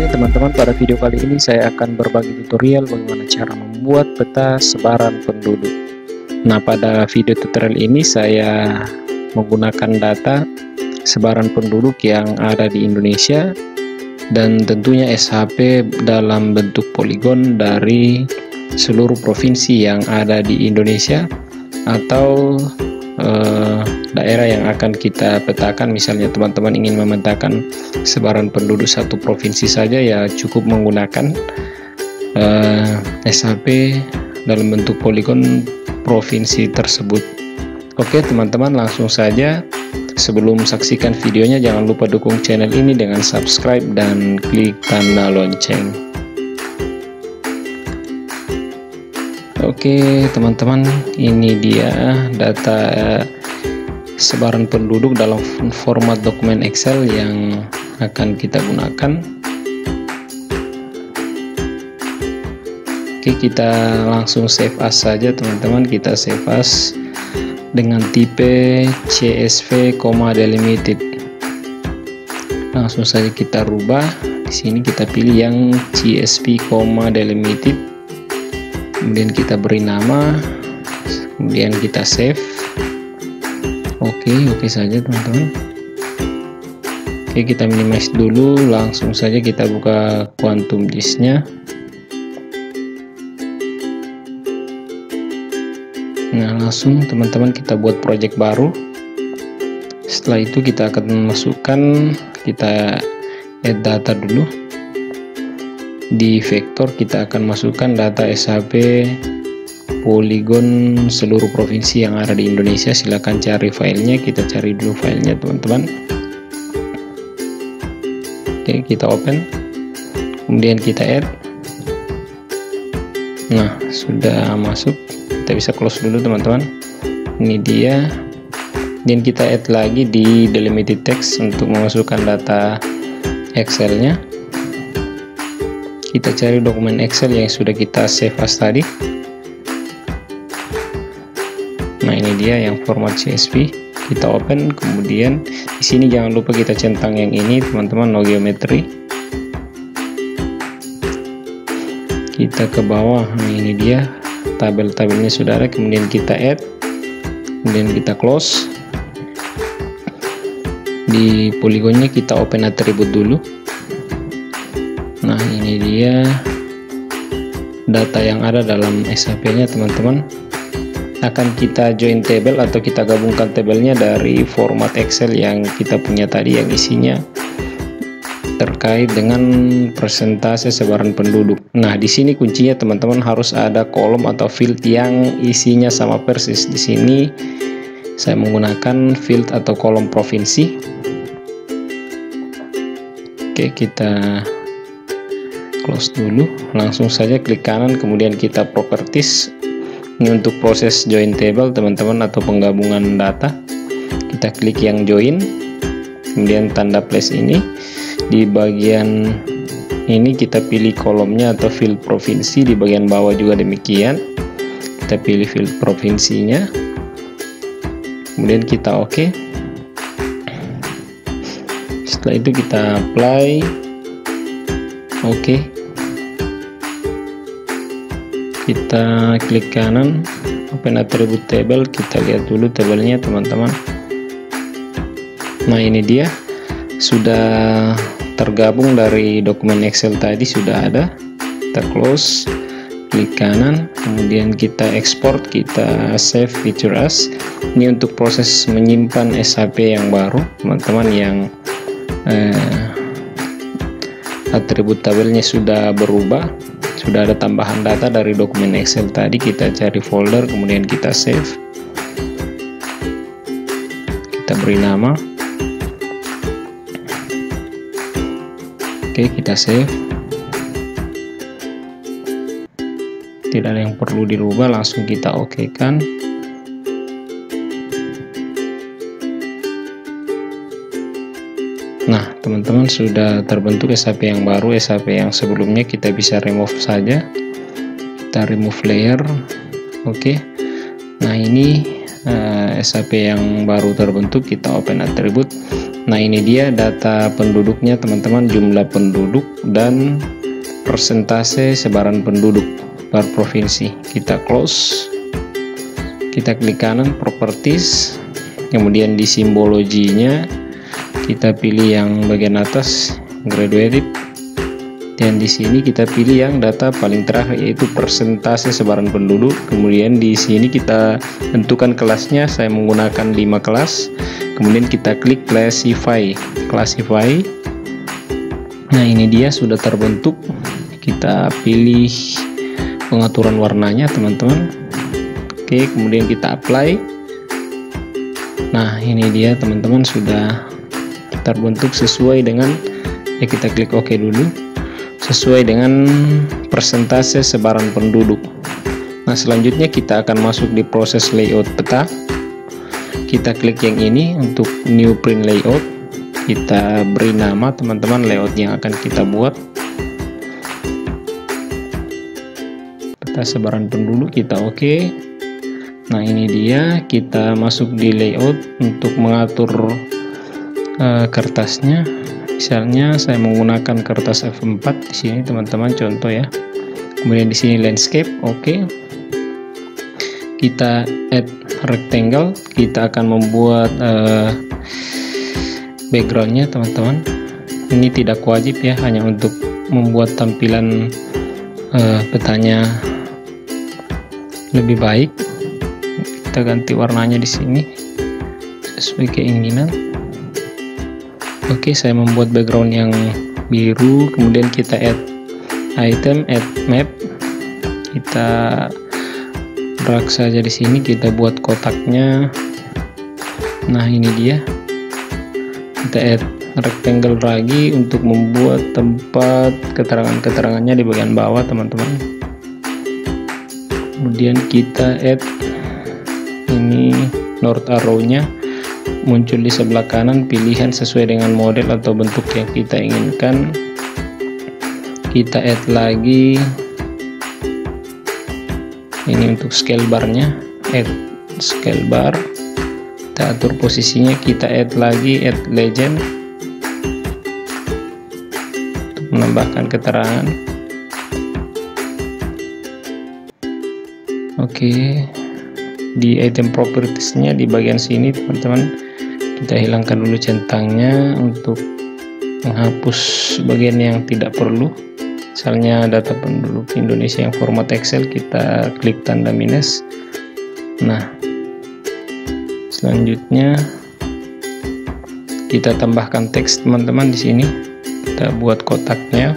Oke teman-teman, pada video kali ini saya akan berbagi tutorial bagaimana cara membuat peta sebaran penduduk. Nah, pada video tutorial ini saya menggunakan data sebaran penduduk yang ada di Indonesia dan tentunya SHP dalam bentuk poligon dari seluruh provinsi yang ada di Indonesia atau daerah yang akan kita petakan. Misalnya teman-teman ingin memetakan sebaran penduduk satu provinsi saja, ya cukup menggunakan SHP dalam bentuk poligon provinsi tersebut. Oke teman-teman, langsung saja. Sebelum saksikan videonya, jangan lupa dukung channel ini dengan subscribe dan klik tanda lonceng. Oke teman-teman, ini dia data sebaran penduduk dalam format dokumen Excel yang akan kita gunakan. Oke, kita langsung save as saja teman-teman. Kita save as dengan tipe CSV, delimited. Langsung saja kita rubah. Di sini kita pilih yang CSV, delimited. Kemudian kita beri nama, kemudian kita save. Oke saja teman-teman. Oke, kita minimize dulu. Langsung saja kita buka Quantum Gist-nya. Nah, langsung teman-teman kita buat project baru. Setelah itu kita akan memasukkan, kita add data dulu. Di vektor kita akan masukkan data SHP poligon seluruh provinsi yang ada di Indonesia. Silahkan cari filenya, kita cari dulu filenya teman-teman. Oke, kita open, kemudian kita add. Nah, sudah masuk. Kita bisa close dulu teman-teman. Ini dia. Dan kita add lagi di delimited text untuk memasukkan data Excel-nya. Kita cari dokumen Excel yang sudah kita save as tadi. Nah, ini dia yang format CSV. Kita open, kemudian di sini jangan lupa kita centang yang ini teman-teman, no geometry. Kita ke bawah. Nah, ini dia tabel-tabelnya sudah ada. Kemudian kita add, kemudian kita close. Di poligonnya kita open atribut dulu. Nah, ini dia data yang ada dalam SHP-nya teman-teman. Akan kita join table atau kita gabungkan tabelnya dari format Excel yang kita punya tadi, yang isinya terkait dengan persentase sebaran penduduk. Nah, di sini kuncinya teman-teman harus ada kolom atau field yang isinya sama persis. Di sini saya menggunakan field atau kolom provinsi. Oke, kita close dulu. Langsung saja klik kanan, kemudian kita properties. Ini untuk proses join table teman-teman atau penggabungan data. Kita klik yang join, kemudian tanda plus ini. Di bagian ini kita pilih kolomnya atau field provinsi. Di bagian bawah juga demikian, kita pilih field provinsinya, kemudian kita oke. Setelah itu kita apply. Oke, kita klik kanan, open attribute table. Kita lihat dulu tabelnya teman-teman. Nah, ini dia sudah tergabung dari dokumen Excel tadi, sudah ada. Kita close, klik kanan, kemudian kita export, kita save feature as. Ini untuk proses menyimpan SHP yang baru teman-teman, yang atribut tabelnya sudah berubah, sudah ada tambahan data dari dokumen Excel tadi. Kita cari folder, kemudian kita save. Kita beri nama. Oke, kita save. Tidak ada yang perlu dirubah, langsung kita oke kan. Nah teman-teman, sudah terbentuk SHP yang baru. SHP yang sebelumnya kita bisa remove saja. Kita remove layer. Oke. Nah, ini SHP yang baru terbentuk. Kita open attribute. Nah, ini dia data penduduknya teman-teman, jumlah penduduk dan persentase sebaran penduduk per provinsi. Kita close, kita klik kanan properties, kemudian di simbologinya kita pilih yang bagian atas graduated, dan di sini kita pilih yang data paling terakhir yaitu persentase sebaran penduduk. Kemudian di sini kita tentukan kelasnya, saya menggunakan 5 kelas. Kemudian kita klik classify. Nah, ini dia sudah terbentuk. Kita pilih pengaturan warnanya teman-teman. Oke, kemudian kita apply. Nah, ini dia teman-teman, sudah terbentuk sesuai dengan, ya kita klik OK dulu, sesuai dengan persentase sebaran penduduk. Nah, selanjutnya kita akan masuk di proses layout peta. Kita klik yang ini untuk new print layout. Kita beri nama teman-teman layout yang akan kita buat. Peta sebaran penduduk, kita OK. Nah, ini dia, kita masuk di layout untuk mengatur kertasnya. Misalnya saya menggunakan kertas F4 di sini teman-teman, contoh ya. Kemudian di sini landscape, oke. Kita add rectangle, kita akan membuat backgroundnya teman-teman. Ini tidak wajib ya, hanya untuk membuat tampilan petanya lebih baik. Kita ganti warnanya di sini sesuai keinginan. Oke, saya membuat background yang biru, kemudian kita add item, add map. Kita drag saja di sini, kita buat kotaknya. Nah, ini dia. Kita add rectangle lagi untuk membuat tempat keterangan-keterangannya di bagian bawah, teman-teman. Kemudian kita add ini north arrow-nya muncul di sebelah kanan, pilihan sesuai dengan model atau bentuk yang kita inginkan. Kita add lagi ini untuk scale barnya, add scale bar, kita atur posisinya. Kita add lagi add legend untuk menambahkan keterangan. Oke, di item propertiesnya di bagian sini teman-teman, kita hilangkan dulu centangnya untuk menghapus bagian yang tidak perlu. Misalnya data penduduk Indonesia yang format Excel, kita klik tanda minus. Nah, selanjutnya kita tambahkan teks teman-teman di sini. Kita buat kotaknya.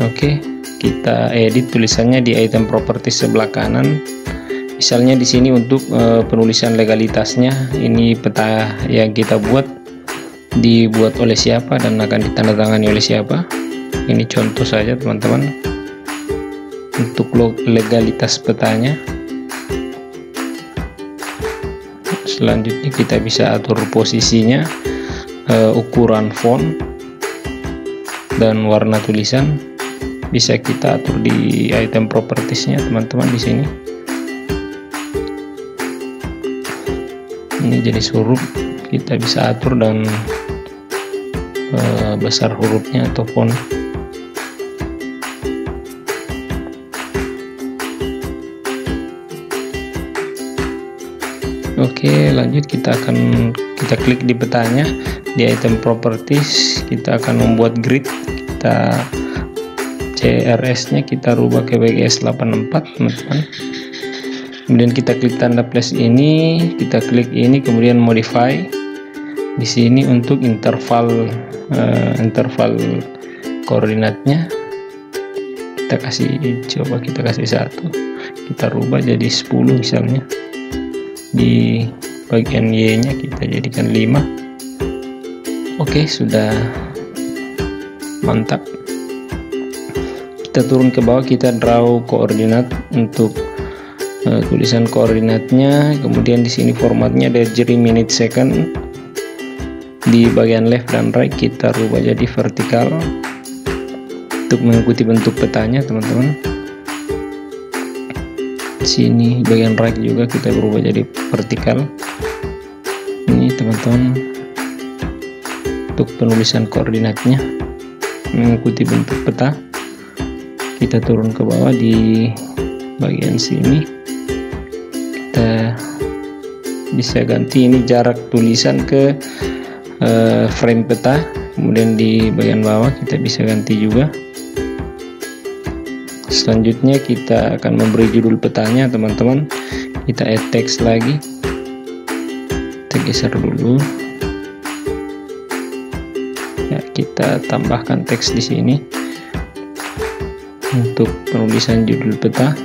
Oke, kita edit tulisannya di item properties sebelah kanan. Misalnya di sini untuk penulisan legalitasnya, ini peta yang kita buat dibuat oleh siapa dan akan ditandatangani oleh siapa. Ini contoh saja teman-teman untuk legalitas petanya. Selanjutnya kita bisa atur posisinya, ukuran font dan warna tulisan bisa kita atur di item propertiesnya teman-teman di sini. Ini jenis huruf kita bisa atur dan besar hurufnya atau font. Oke, lanjut kita klik di petanya, di item properties kita akan membuat grid. Kita CRS nya kita rubah ke WGS 84 teman-teman. Kemudian kita klik tanda plus ini, kita klik ini, kemudian modify di sini untuk interval koordinatnya kita kasih 1, kita rubah jadi 10 misalnya. Di bagian Y nya kita jadikan 5. Oke, sudah mantap. Kita turun ke bawah, kita draw koordinat untuk tulisan koordinatnya. Kemudian di sini formatnya degree, minute, second. Di bagian left dan right kita rubah jadi vertikal untuk mengikuti bentuk petanya teman-teman. Di sini bagian right juga kita berubah jadi vertikal. Ini teman-teman untuk penulisan koordinatnya mengikuti bentuk peta. Kita turun ke bawah di bagian sini, kita bisa ganti ini jarak tulisan ke frame peta. Kemudian di bagian bawah kita bisa ganti juga. Selanjutnya kita akan memberi judul petanya teman-teman. Kita add teks lagi, kita geser dulu ya, kita tambahkan teks di sini untuk penulisan judul peta.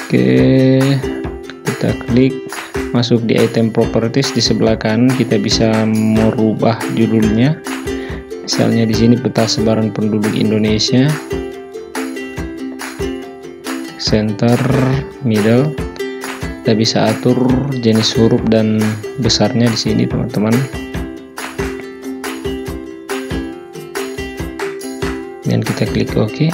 Oke, kita klik masuk di item properties. Di sebelah kanan kita bisa merubah judulnya, misalnya di sini peta sebaran penduduk Indonesia, center, middle. Kita bisa atur jenis huruf dan besarnya di sini teman-teman. Dan kita klik OK.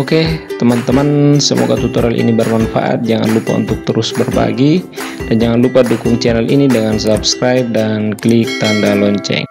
Oke teman-teman, semoga tutorial ini bermanfaat. Jangan lupa untuk terus berbagi, dan jangan lupa dukung channel ini dengan subscribe dan klik tanda lonceng.